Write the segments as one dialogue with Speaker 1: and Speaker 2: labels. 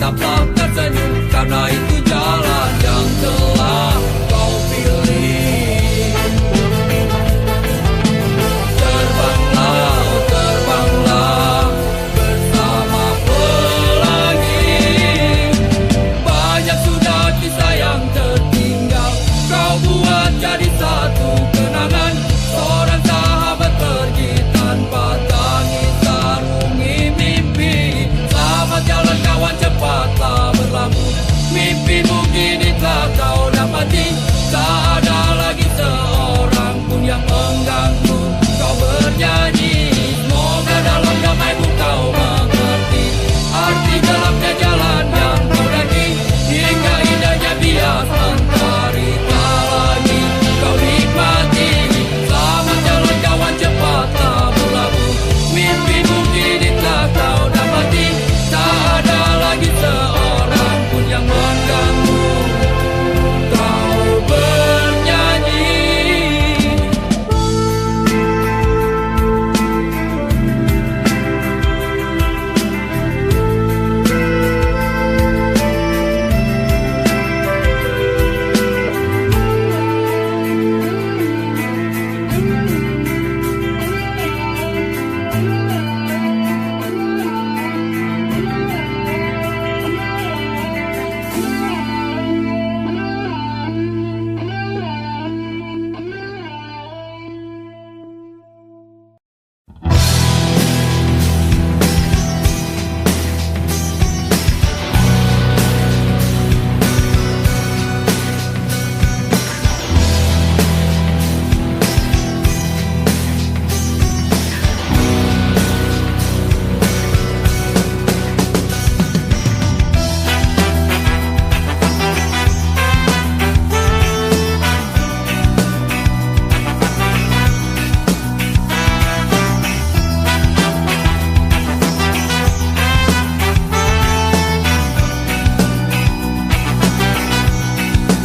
Speaker 1: tetaplah tersenyum, karena itu jalan yang telah kau pilih. Terbanglah, oh terbanglah bersama pelangi. Banyak sudah kisah yang tertinggal, kau buat jadi satu kenangan. Seorang sahabat pergi tanpa tangis sarungi mimpi. Selamat jalan kawan, cepatlah berlabuh. Mimpimu kini telah kau dapati. Tak ada lagi seorang pun yang mengganggu kau bernyanyi. Semoga dalam damaimu kau mengerti arti gelapnya jalan yang kau daki. Hingga indahnya bias mentari tak lagi kau nikmati. Selamat jalan kawan, cepatlah berlabuh. Mimpimu kini telah kau dapati. Tak ada lagi seorang pun yang mengganggu kau bernyanyi.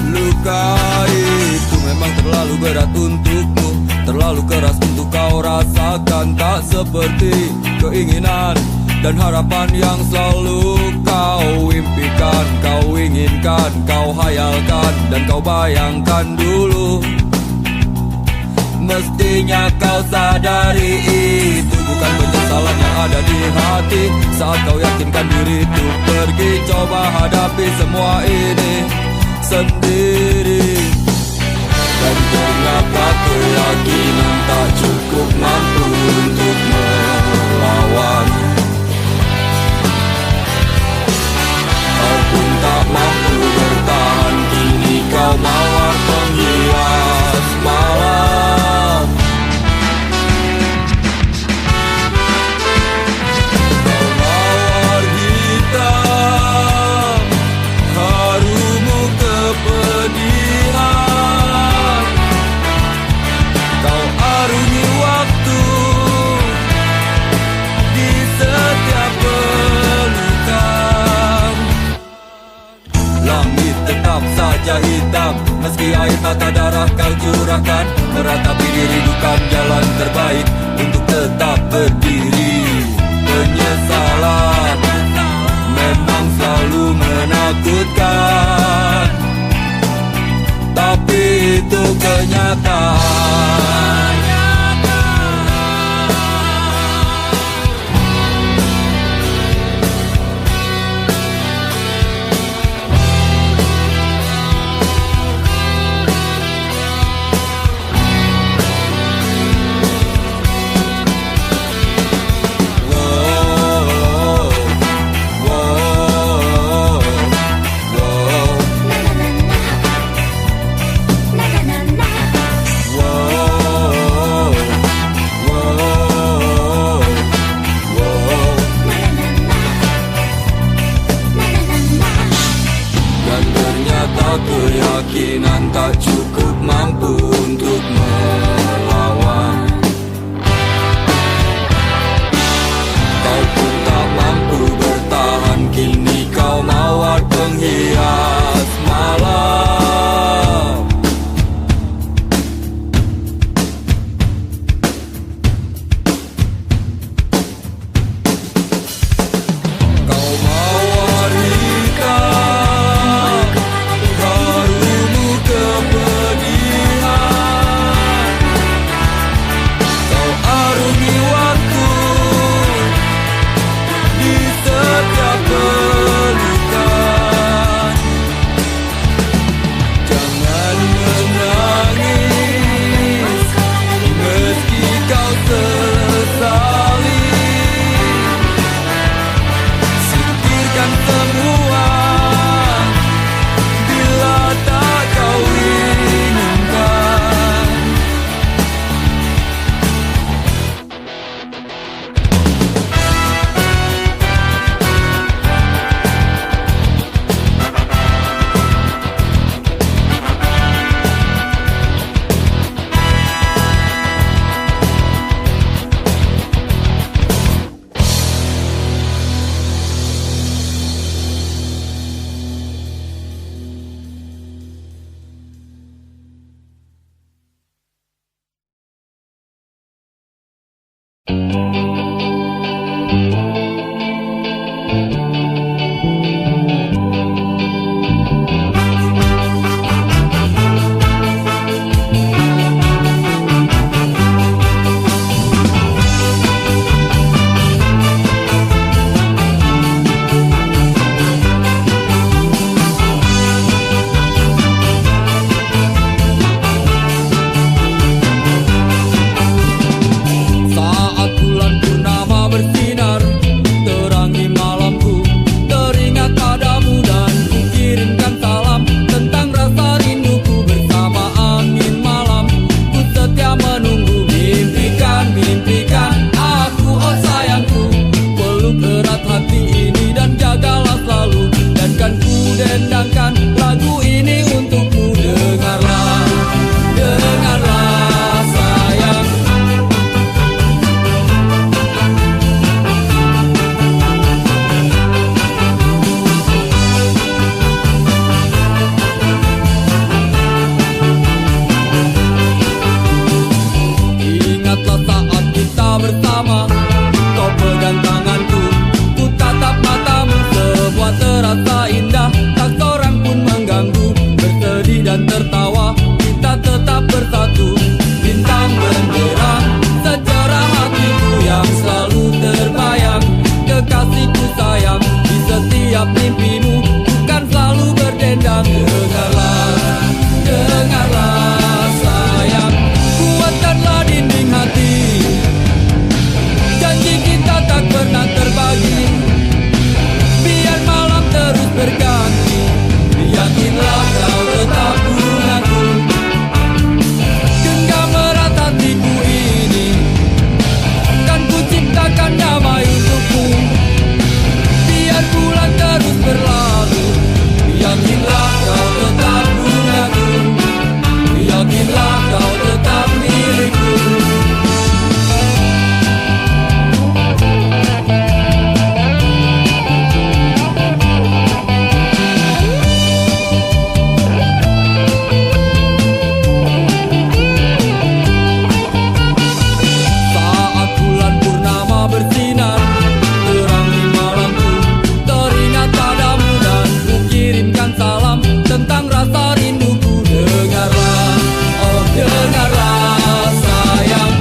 Speaker 1: Luka itu memang terlalu berat untukmu, terlalu keras untuk kau rasakan. Tak seperti keinginan dan harapan yang selalu kau impikan, kau inginkan, kau hayalkan, dan kau bayangkan dulu. Mestinya kau sadari itu bukan penyesalan yang ada di hati. Saat kau yakinkan diri untuk pergi, coba hadapi semua ini sendiri. Dan ternyata keyakinan tak cukup mampu untuk melawan. Kau pun tak mampu bertahan, kini kau mawar penghias malam. Kau mawar hitam, harumu kepedihan. Kau arungi waktu di setiap pelukan. Langit tetap saja hitam, meski air mata darah kau curahkan. Meratapi diri bukan jalan terbaik untuk tetap berdiri. Penyesalan memang selalu menakutkan, tapi itu kenyataan. Keyakinan tak cukup mampu untuk melawan. Kau pun tak mampu bertahan, kini kau mawar penghias malam. Kau mawar hitam, menatap mimpimu, bukan selalu berdendam. Dengarlah, dengarlah sayang, kuatkanlah dinding hati. Janji kita tak pernah terbagi, biar malam terus berganti. Yakinlah kau tetap bungaku, genggam erat hatiku ini. Kan ku ciptakan damai untukmu, biar bulan terus berlalu. Yakinlah kau tetap bungaku, yakinlah kau tetap milikku. Saat bulan purnama bersinar, terangi malamku, teringat padamu dan ku kirimkan salam tentang rasa rinduku. Dengarlah, oh dengarlah sayang,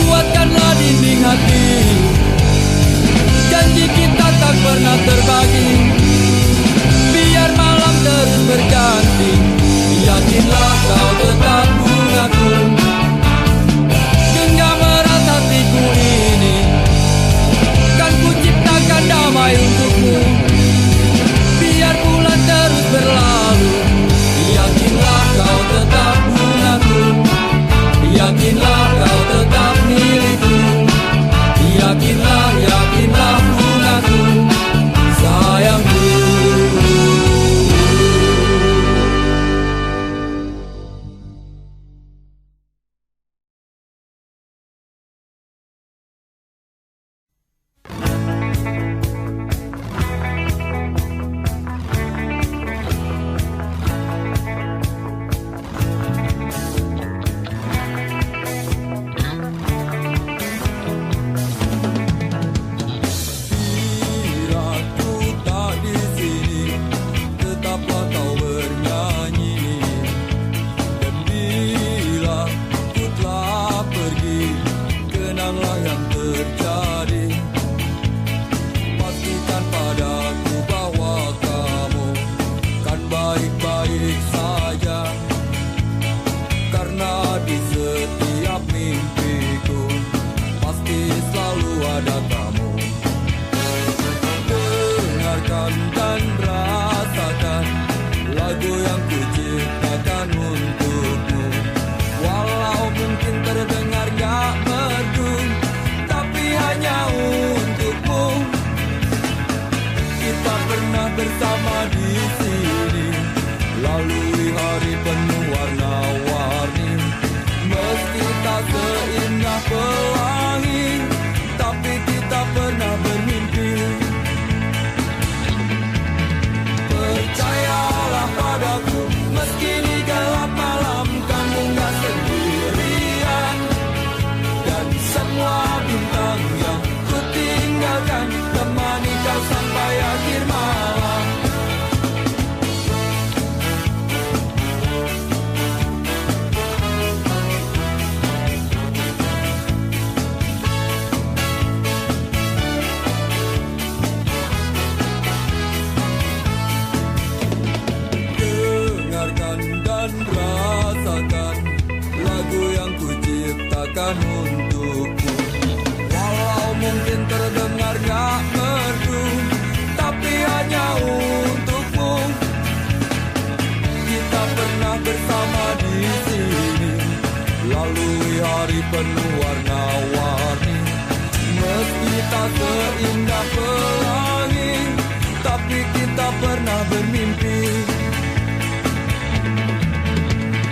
Speaker 1: kuatkanlah dinding hati. Janji kita tak pernah terbagi, biar malam terus berganti. Yakinlah kau tetap bungaku, genggam erat hatiku ini. Kan ku ciptakan damai untukmu, biar bulan terus berlalu. Yakinlah kau tetap bungaku, yakinlah kau tetap milikku. Yakinlah, yakinlah bungaku, sayangku. Bila ku tak di sini, tetaplah kau bernyanyi. Dan bila ku telah pergi, kenanglah yang terjadi. Pastikan padaku bahwa kamu kan baik-baik saja, karena di setiap mimpiku pasti selalu ada kamu. Dengarkan dan rasakan lagu yang ku ciptakan untukmu. Walau mungkin terdengar gak merdu, tapi hanya untukmu. Kita pernah bersama di sini, lalui hari penuh warna-warni. Meski tak seindah pelangi, tapi kita pernah bermimpi. Percayalah padaku, meski di gelap malam kamu gak sendirian. Dan semua bintang yang ku tinggalkan temani kau sampai akhir malam. Dengarkan dan rasakan lagu yang ku ciptakan untukmu. Walau mungkin terdengar gak merdu, tapi hanya untukmu. Kita pernah bersama di sini, lalui hari penuh warna-warni. Meski tak seindah pelangi, tapi kita pernah bermimpi.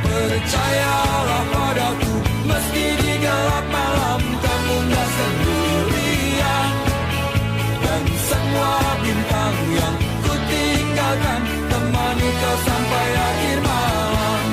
Speaker 1: Percayalah padaku, meski di gelap malam kamu gak sendirian. Dan semua bintang yang ku tinggalkan temani kau sampai akhir malam.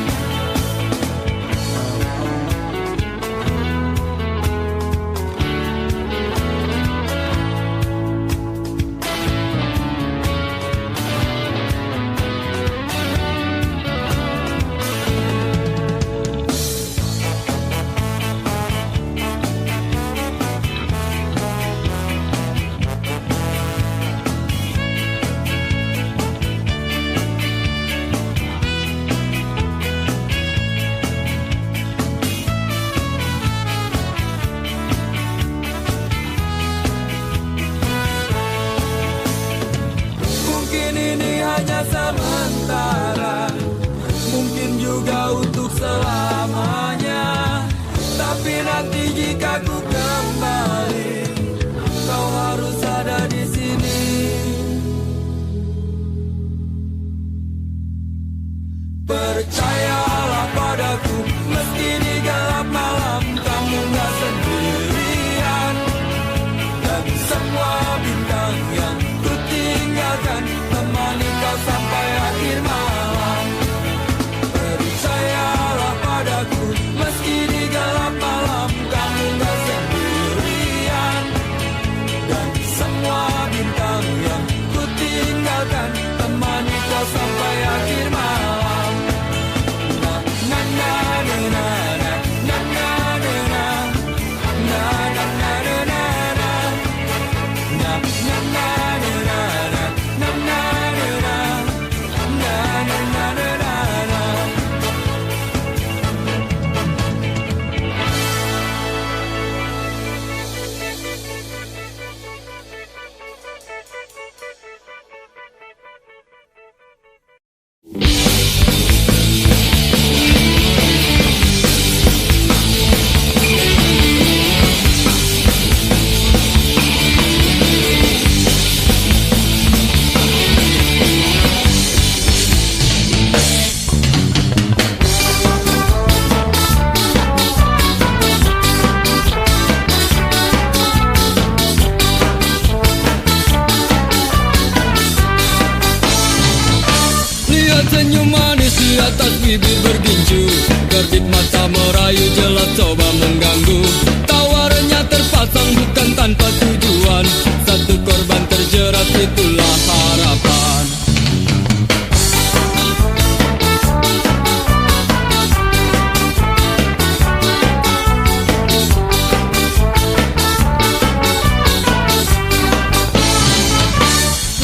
Speaker 1: Senyum manis di atas bibir bergincu, gerbit mata merayu jelas coba mengganggu. Tawarannya terpasang bukan tanpa tujuan, satu korban terjerat itulah harapan.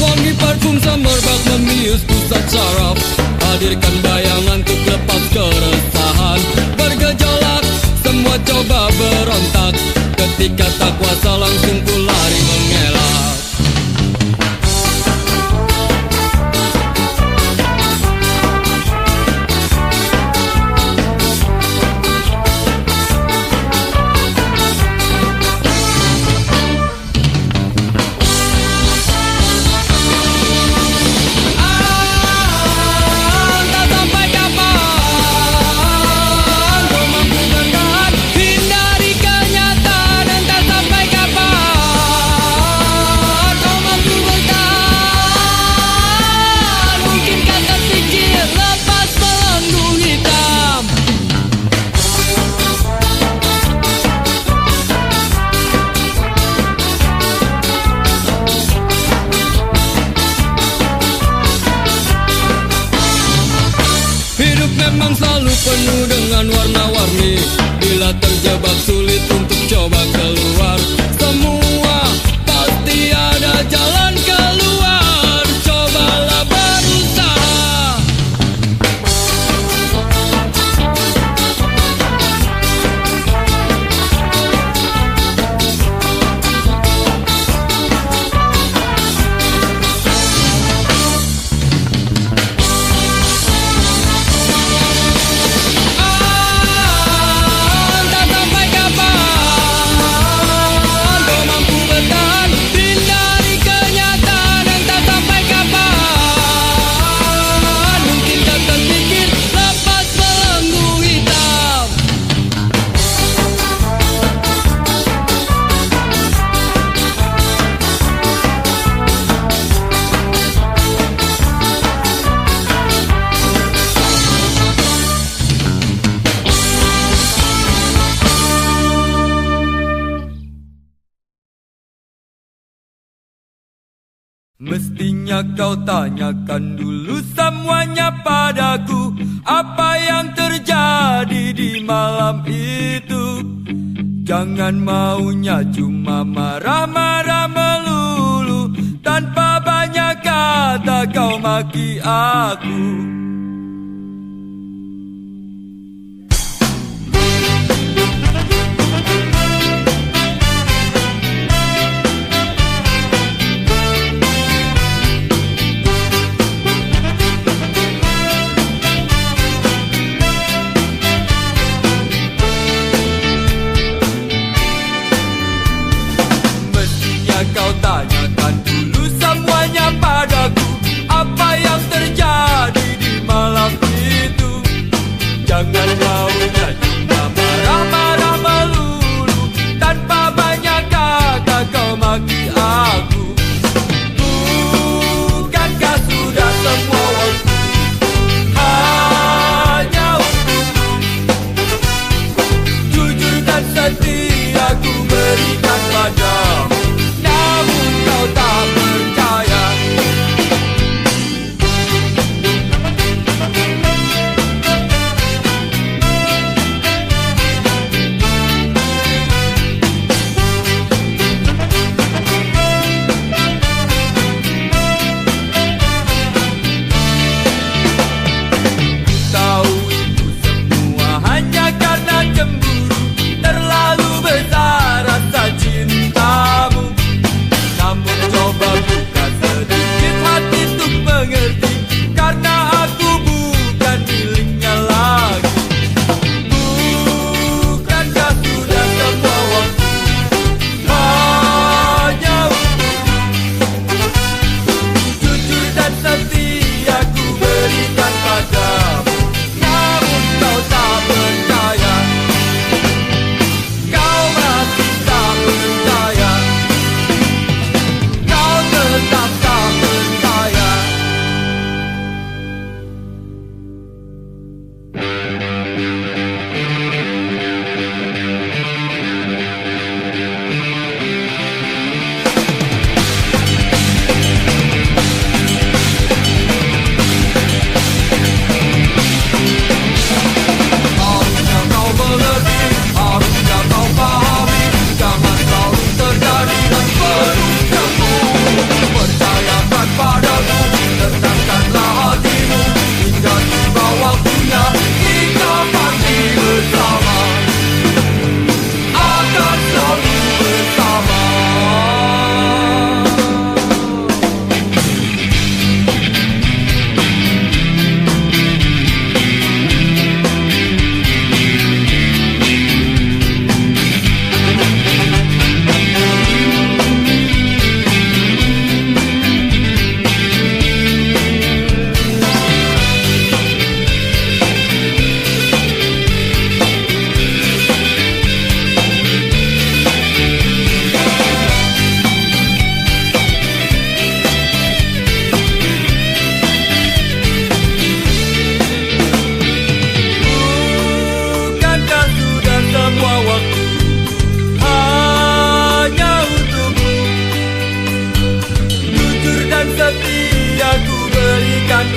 Speaker 1: Wangi parfum semerbak membius pusat saraf, hadirkan bayangan untuk lepas keresahan. Bergejolak, semua coba berontak, ketika tak kuasa langsung ku lari mengelak. Memang selalu penuh dengan warna-warni, bila terjebak sulit untuk coba keluar. Semua pasti ada jalan keluar, cobalah berusaha. Mestinya kau tanyakan dulu semuanya padaku, apa yang terjadi di malam itu. Jangan maunya cuma marah-marah melulu, tanpa banyak kata kau maki aku. Kau tanyakan dulu semuanya padaku, apa yang terjadi di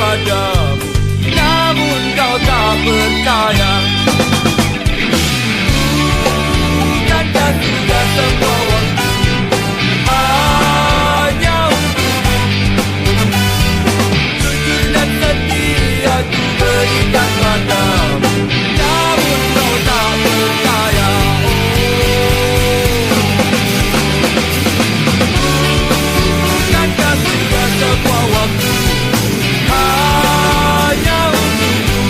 Speaker 1: padamu, namun kau tak percaya. Bukankah sudah semua waktu hanya untukmu? Jujur dan setia ku berikan padamu, namun kau tak percaya. Bukankah sudah semua waktu hanya untukmu?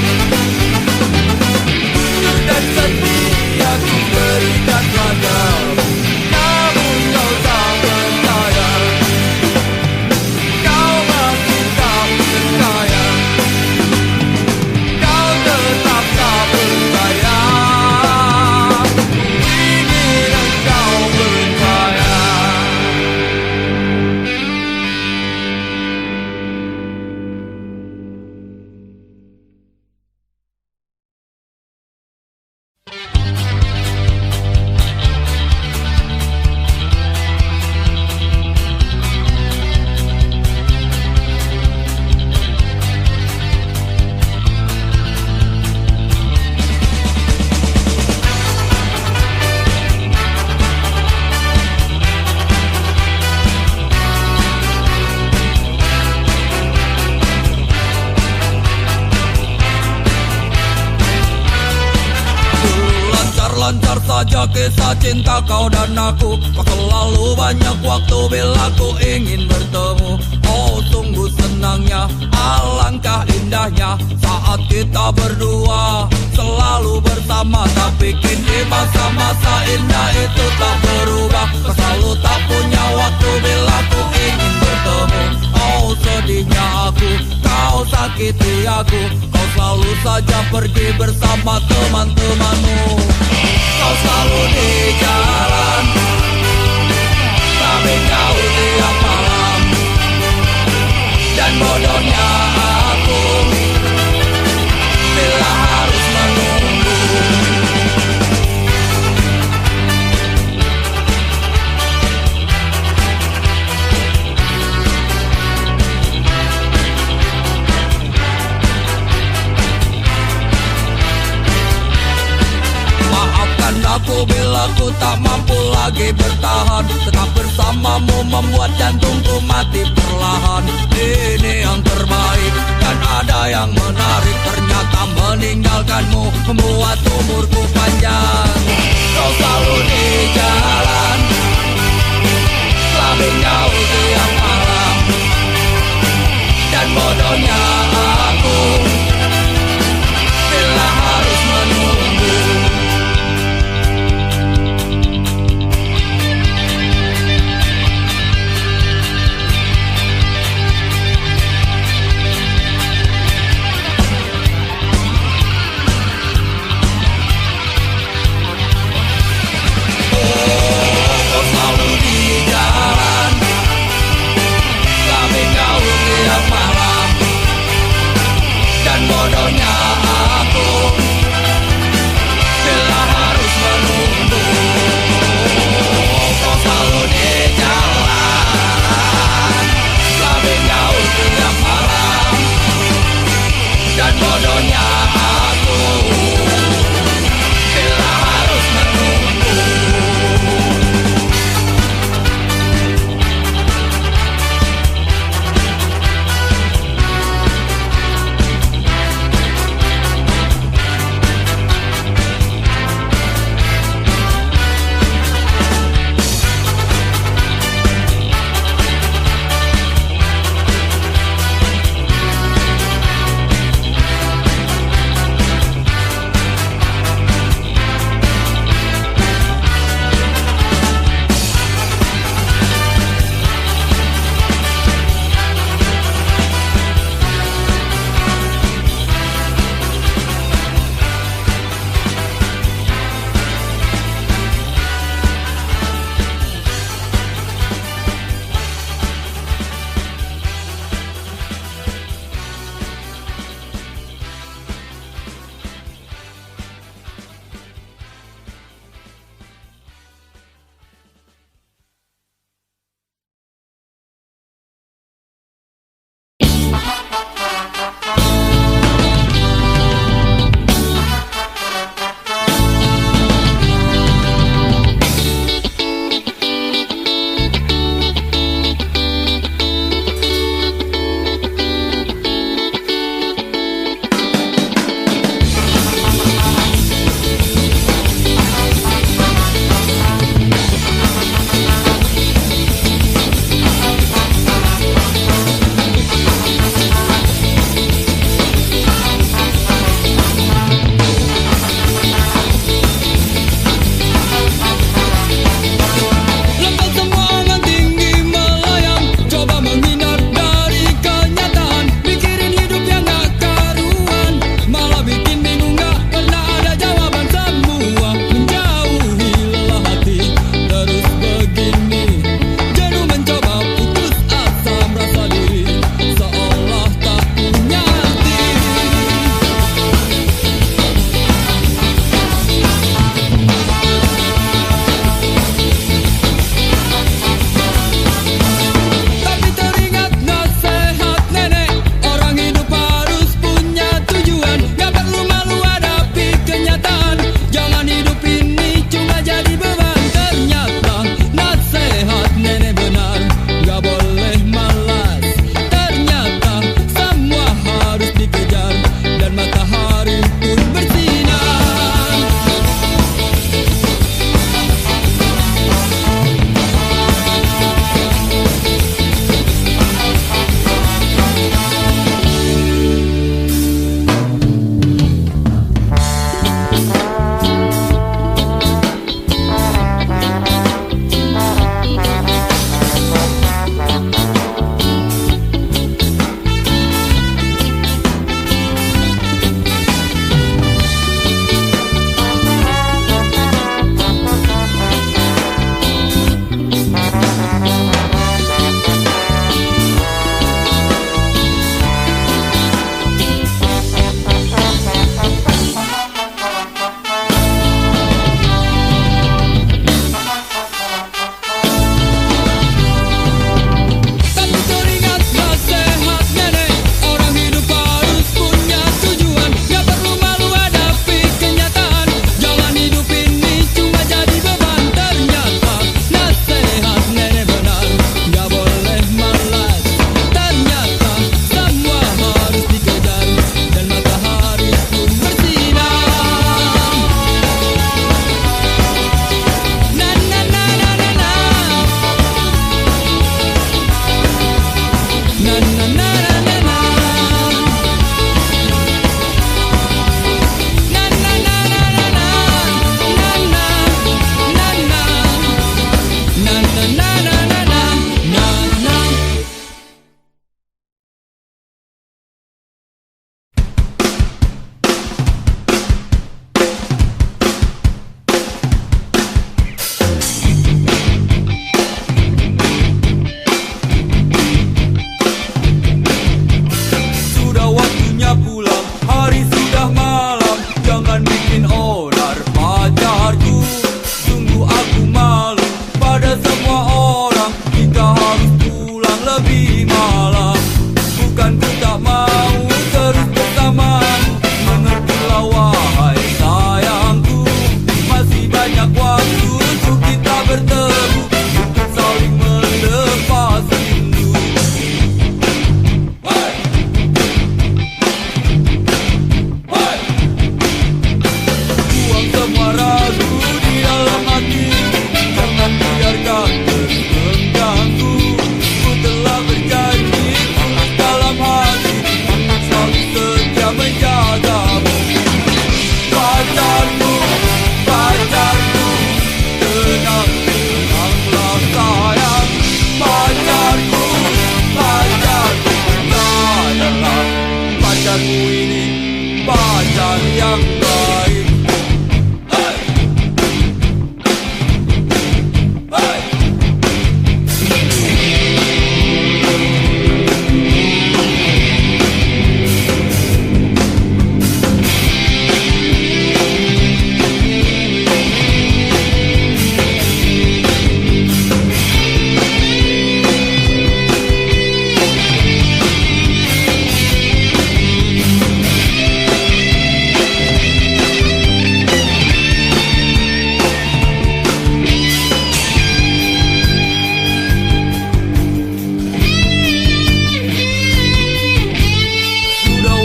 Speaker 1: Jujur dan setia ku berikan padamu, namun kau tak percaya. Kau masih tak percaya, kau tetap tak percaya. Ingin engkau percaya. Lancar saja kisah cinta kau dan aku. Kau selalu banyak waktu bila ku ingin bertemu. Oh sungguh senangnya, alangkah indahnya saat kita berdua selalu bersama. Tapi kini masa-masa indah itu tak berubah. Kau selalu tak punya waktu bila ku ingin bertemu. Oh sedihnya aku, kau sakiti aku. Kau selalu saja pergi bersama teman-temanmu. Kau selalu di jalan, tapi kau tiap malam. Dan bodohnya aku bila harus menunggu. Maafkan aku bila ku tak mampu lagi bertahan. Tetap bersamamu membuat jantungku mati perlahan. Ini yang terbaik dan ada yang menarik. Ternyata meninggalkanmu membuat umurku panjang. Kau selalu di jalan, tapi kau tiap malam. Dan bodohnya aku bila harus menunggu. Bodohnya aku bila harus menunggu. Kau selalu di jalan, tapi kau tiap malam. Dan bodohnya aku bila harus menunggu. pacarmu ini pacar yang baik. Hey! Hey!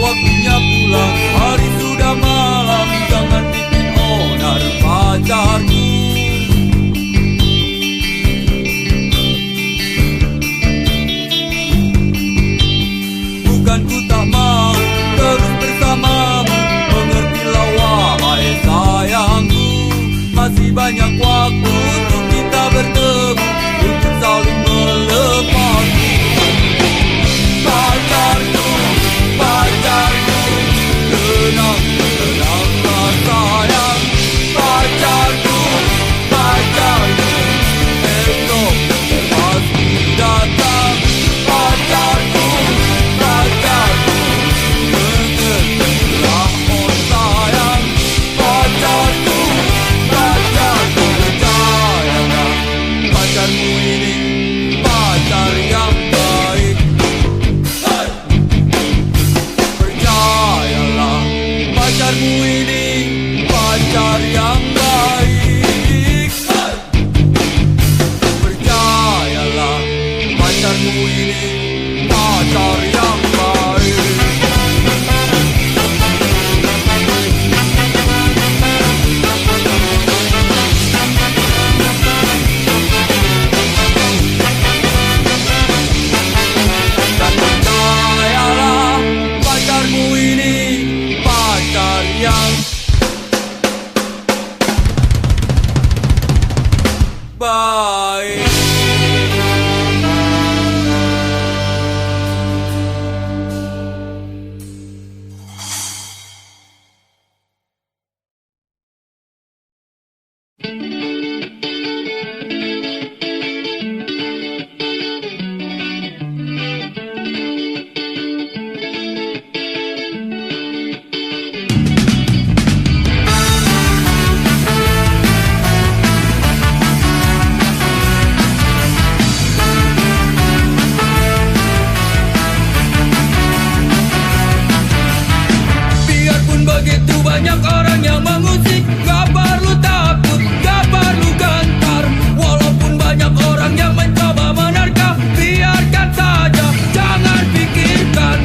Speaker 1: Waktunya pulang, hari sudah malam, jangan bikin onar pacarku. Bukan ku tak mau terus bersamamu, mengertilah wahai sayangku. Masih banyak waktu untuk kita bertemu, untuk saling melepasku. Pacarku, pacarku, tenang, tenanglah sayang. Pacarku, pacarku, esok pasti datang. Pacarku, pacarku, mengertilah oh sayang. Pacarku, pacarku, percayalah, pacarmu ini pacar yang baik. Percayalah, pacarmu ini pacar yang baik. Percayalah, pacarmu ini pacar yang baik. Dan percayalah, pacarmu ini pacar yang baik. Biarpun begitu banyak orang yang mengusik, gak perlu takut, gak perlu gentar. Walaupun banyak orang yang mencoba menerka, biarkan saja, jangan pikirkan.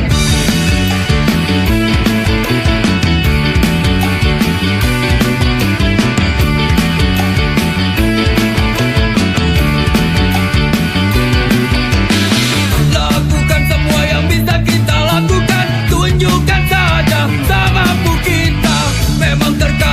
Speaker 1: Lakukan semua yang bisa kita lakukan, tunjukkan saja semampu kita. Memang terkadang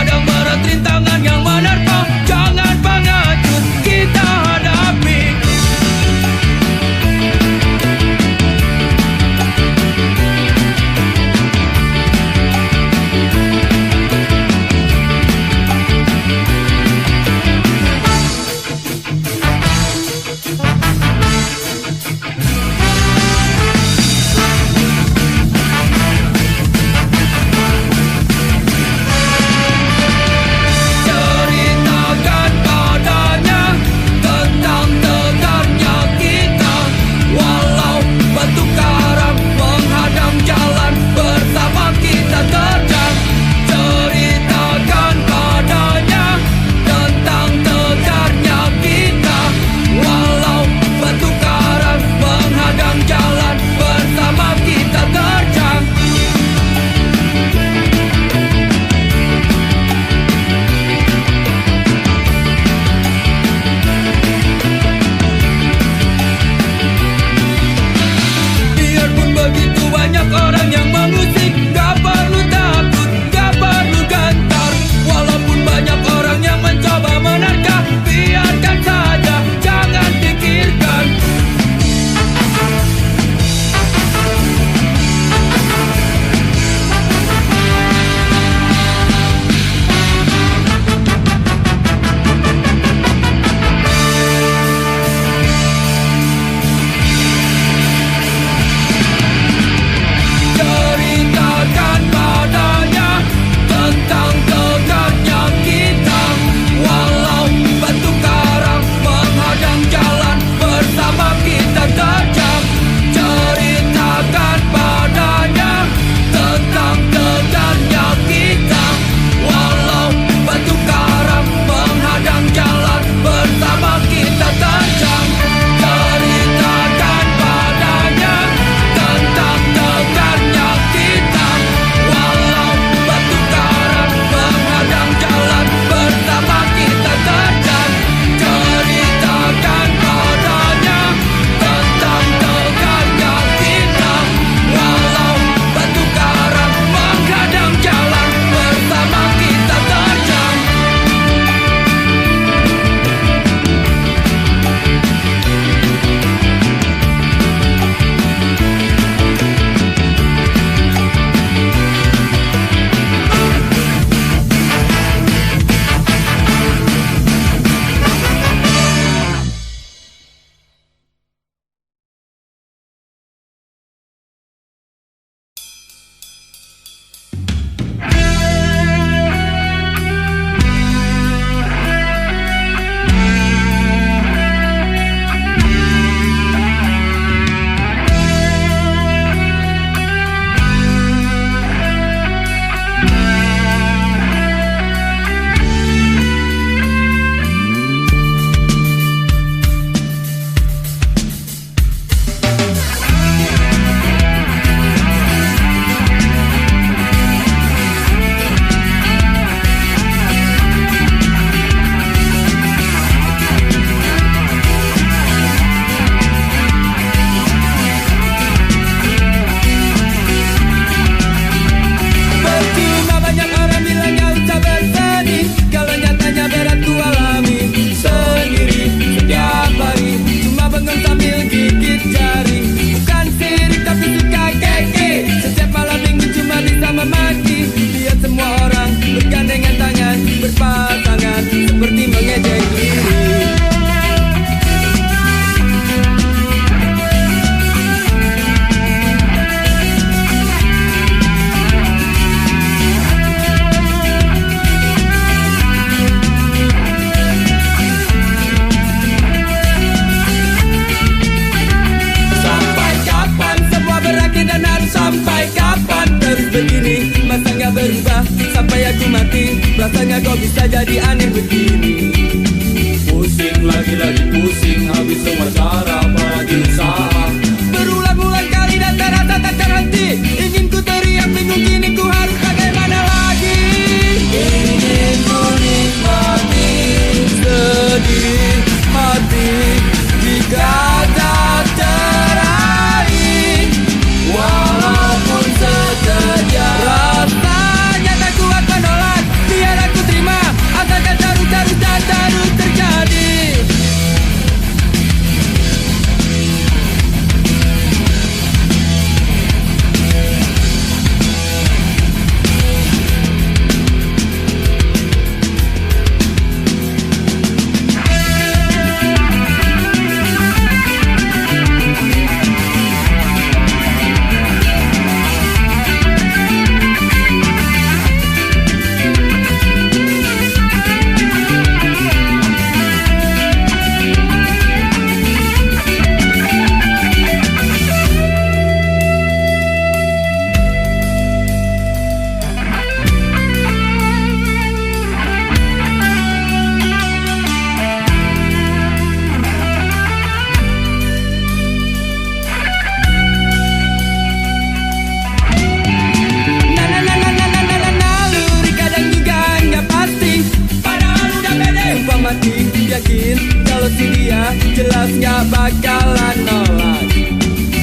Speaker 1: mungkin kalau si dia jelas gak bakalan nolak.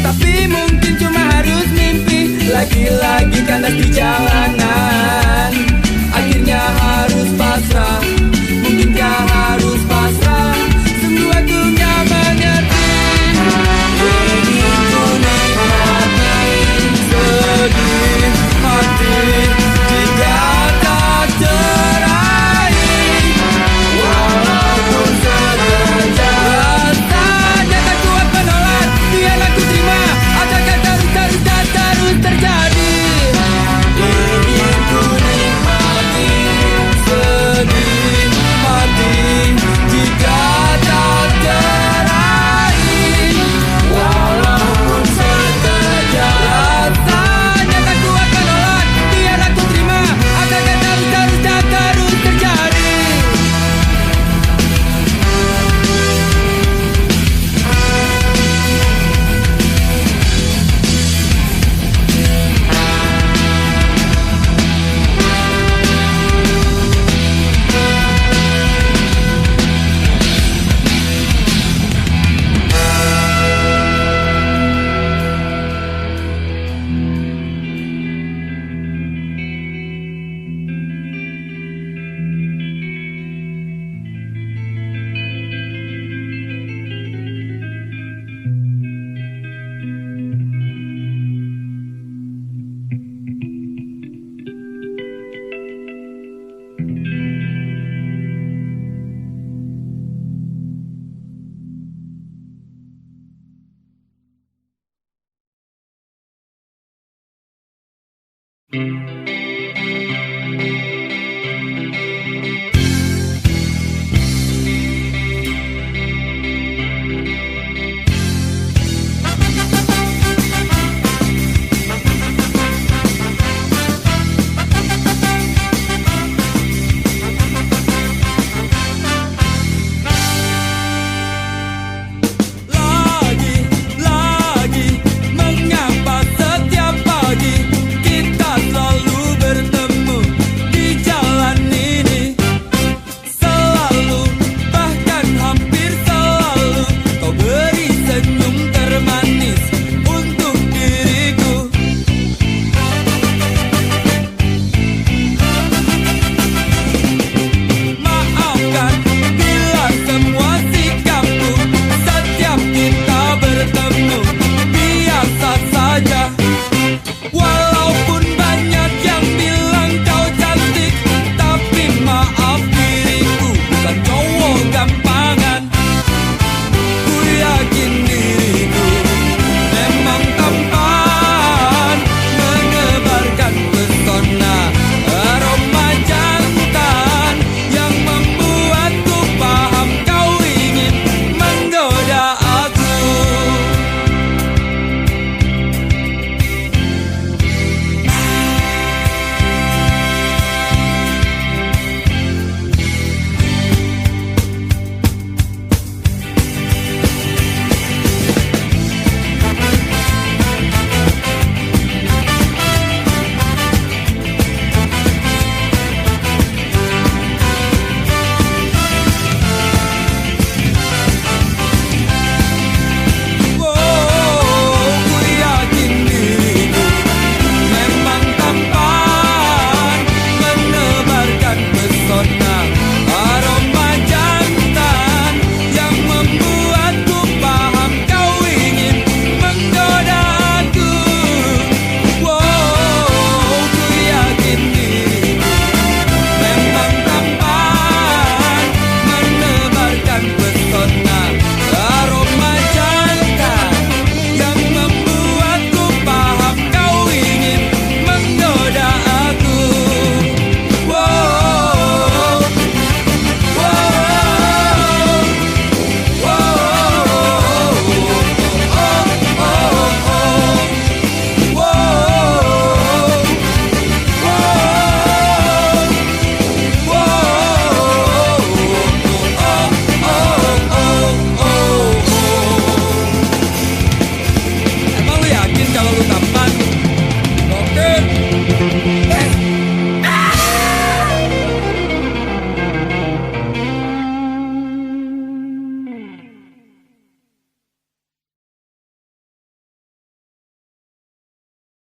Speaker 1: Tapi mungkin cuma harus mimpi, lagi-lagi kandas di jalanan. Akhirnya harus pasrah, mungkinkah harus pasrah? Sungguh aku gak mengerti. Ingin ku nikmati sedih hati jika tak teraih, walaupun sekejap. Rasanya tak kuat menolak, biarlah ku terima. Adakah terus terjadi? Ingin ku nikmati sedih hati jika tak teraih, walaupun sekejap. Rasanya tak kuat menolak, biarlah ku terima. Adakah terus terjadi?